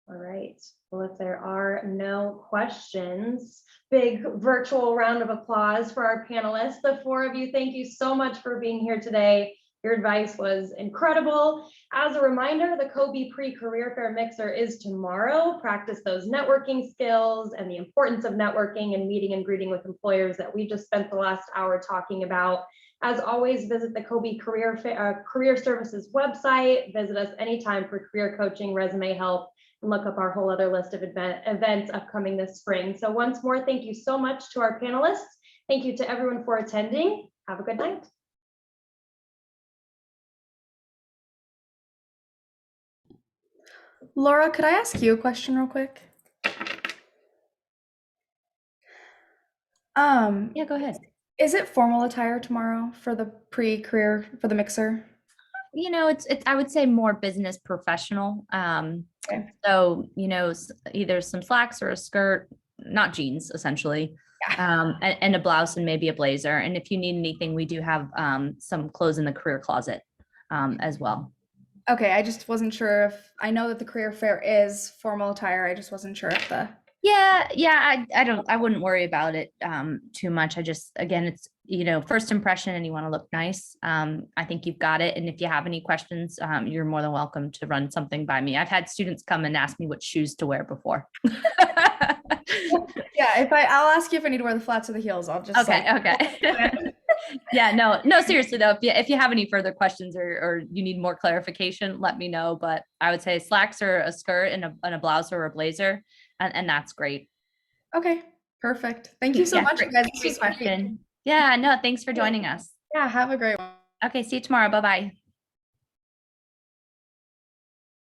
All right, well, if there are no questions, big virtual round of applause for our panelists. The 4 of you, thank you so much for being here today. Your advice was incredible. As a reminder, the COBE Pre-Career Fair Mixer is tomorrow. Practice those networking skills and the importance of networking and meeting and greeting with employers that we just spent the last hour talking about. As always, visit the COBE Career Services website. Visit us anytime for career coaching, resume help, and look up our whole other list of events upcoming this spring. So once more, thank you so much to our panelists. Thank you to everyone for attending. Have a good night. Laura, could I ask you a question real quick? Yeah, go ahead. Is it formal attire tomorrow for the pre-career for the mixer? You know, it's I would say more business professional. Okay. So, you know, either some slacks or a skirt, not jeans, essentially, and a blouse and maybe a blazer. And if you need anything, we do have some clothes in the career closet as well. Okay, I just wasn't sure if, I know that the career fair is formal attire. I just wasn't sure if the. Yeah, I wouldn't worry about it too much. I just, again, it's, you know, first impression and you want to look nice. I think you've got it. And if you have any questions, you're more than welcome to run something by me. I've had students come and ask me what shoes to wear before. Yeah, I'll ask you if I need to wear the flats or the heels. I'll just okay. Yeah, no, seriously though, if you have any further questions or you need more clarification, let me know. But I would say slacks or a skirt and a blouse or a blazer, and that's great. Okay, perfect. Thank you so much, you guys. This was great. Yeah, no, thanks for joining us. Yeah, have a great one. Okay, see you tomorrow. Bye-bye.